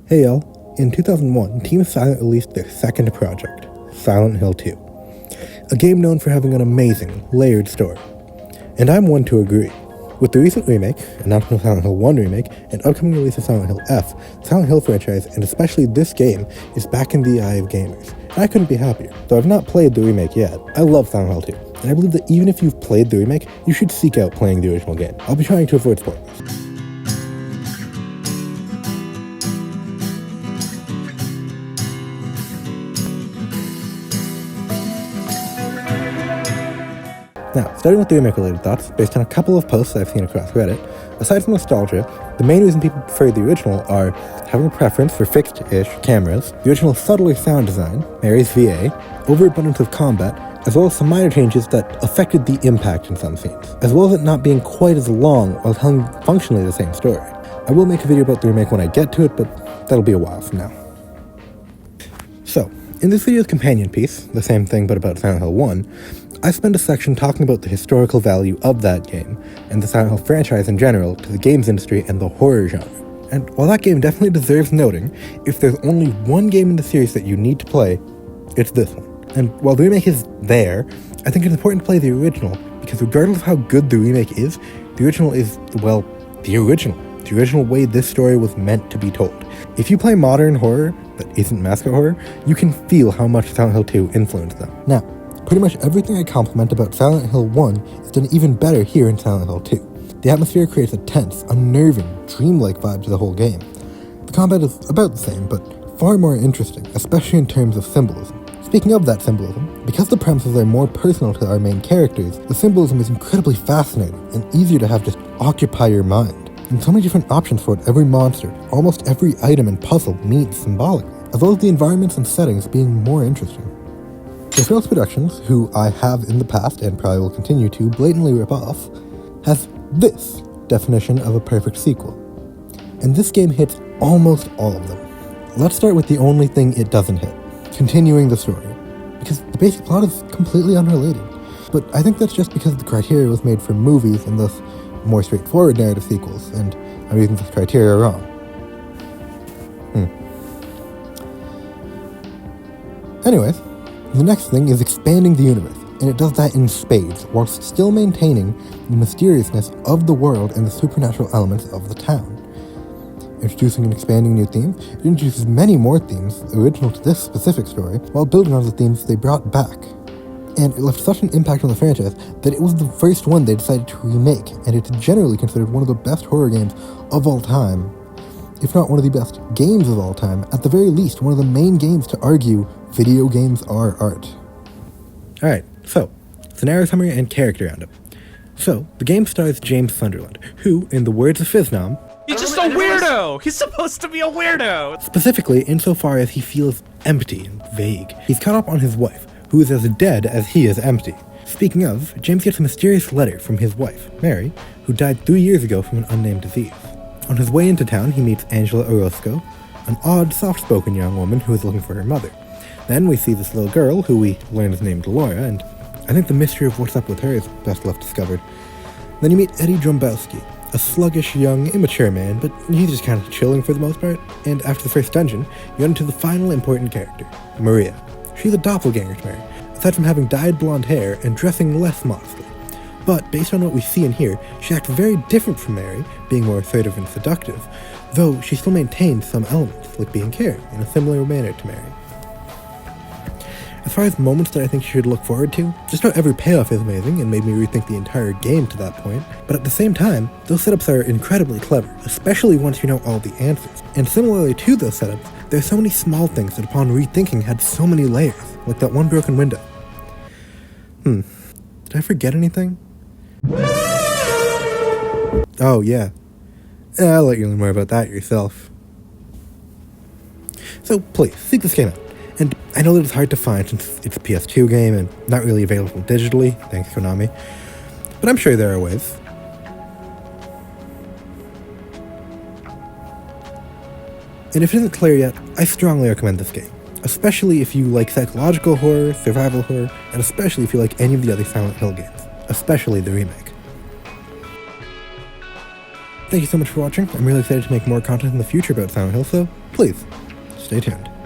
Hey y'all, in 2001, Team Silent released their second project, Silent Hill 2. A game known for having an amazing, layered story. And I'm one to agree. With the recent remake, announcement of Silent Hill 1 remake, and upcoming release of Silent Hill F, the Silent Hill franchise, and especially this game, is back in the eye of gamers. And I couldn't be happier. Though I've not played the remake yet, I love Silent Hill 2, and I believe that even if you've played the remake, you should seek out playing the original game. I'll be trying to avoid spoilers. Now, starting with the remake-related thoughts, based on a couple of posts I've seen across Reddit, aside from nostalgia, the main reason people prefer the original are having a preference for fixed-ish cameras, the original subtler sound design, Mary's VA, overabundance of combat, as well as some minor changes that affected the impact in some scenes, as well as it not being quite as long while telling functionally the same story. I will make a video about the remake when I get to it, but that'll be a while from now. So, in this video's companion piece, the same thing but about Silent Hill 1, I spend a section talking about the historical value of that game, and the Silent Hill franchise in general, to the games industry and the horror genre. And while that game definitely deserves noting, if there's only one game in the series that you need to play, it's this one. And while the remake is there, I think it's important to play the original, because regardless of how good the remake is, the original is, well, the original way this story was meant to be told. If you play modern horror that isn't mascot horror, you can feel how much Silent Hill 2 influenced them. Now, pretty much everything I compliment about Silent Hill 1 is done even better here in Silent Hill 2. The atmosphere creates a tense, unnerving, dreamlike vibe to the whole game. The combat is about the same, but far more interesting, especially in terms of symbolism. Speaking of that symbolism, because the premises are more personal to our main characters, the symbolism is incredibly fascinating and easier to have just occupy your mind. And so many different options for what every monster, almost every item and puzzle means symbolically, as well as the environments and settings being more interesting. Phillips Productions, who I have in the past and probably will continue to blatantly rip off, has this definition of a perfect sequel. And this game hits almost all of them. Let's start with the only thing it doesn't hit, continuing the story, because the basic plot is completely unrelated. But I think that's just because the criteria was made for movies and thus more straightforward narrative sequels, and I'm using this criteria wrong. Anyways, the next thing is expanding the universe, and it does that in spades, whilst still maintaining the mysteriousness of the world and the supernatural elements of the town. Introducing and expanding new themes, it introduces many more themes original to this specific story, while building on the themes they brought back. And it left such an impact on the franchise that it was the first one they decided to remake, and it's generally considered one of the best horror games of all time. If not one of the best games of all time, at the very least one of the main games to argue video games are art. Alright, so, scenario summary and character roundup. So, the game stars James Sunderland, who, in the words of Fiznom, he's just a weirdo! He's supposed to be a weirdo! Specifically, insofar as he feels empty and vague. He's caught up on his wife, who is as dead as he is empty. Speaking of, James gets a mysterious letter from his wife, Mary, who died 3 years ago from an unnamed disease. On his way into town, he meets Angela Orozco, an odd, soft-spoken young woman who is looking for her mother. Then we see this little girl, who we learn is named Laura, and I think the mystery of what's up with her is best left discovered. Then you meet Eddie Drombowski, a sluggish, young, immature man, but he's just kind of chilling for the most part, and after the first dungeon, you get into the final important character, Maria. She's a doppelganger to Mary, aside from having dyed blonde hair and dressing less modestly. But based on what we see and hear, she acts very different from Mary, being more assertive and seductive, though she still maintains some elements, like being caring, in a similar manner to Mary. As far as moments that I think you should look forward to, just about every payoff is amazing and made me rethink the entire game to that point, but at the same time, those setups are incredibly clever, especially once you know all the answers. And similarly to those setups, there are so many small things that upon rethinking had so many layers, like that one broken window. Did I forget anything? Oh yeah. I'll let you learn more about that yourself. So please, seek this game out. And I know that it's hard to find since it's a PS2 game and not really available digitally, thanks Konami, but I'm sure there are ways. And if it isn't clear yet, I strongly recommend this game, especially if you like psychological horror, survival horror, and especially if you like any of the other Silent Hill games, especially the remake. Thank you so much for watching. I'm really excited to make more content in the future about Silent Hill, so please stay tuned.